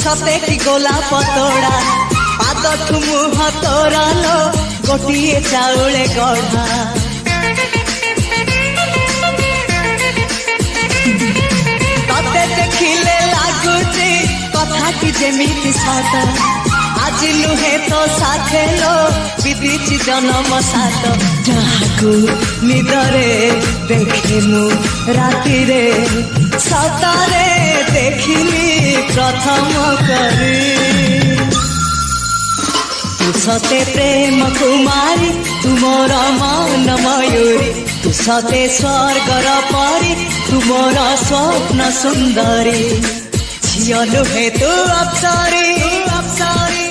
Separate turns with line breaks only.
सते कि गोलाप तोड़ा पाद मुह तोरा लो गोटिए चाउले गढ़ा तते देखिले लागुची कथा कि जेमिति सत आज नुहे तो साथे लो विदिची जन्म सात जहाकू निदरे देखी मु राति रे सतारे देखिली प्रथम करी तू सते प्रेम कुमारी तू मोर मन मयूरी तू सते स्वर्गर परी तू मोर स्वप्न सुंदरी झियो नुहे तू अप्सरी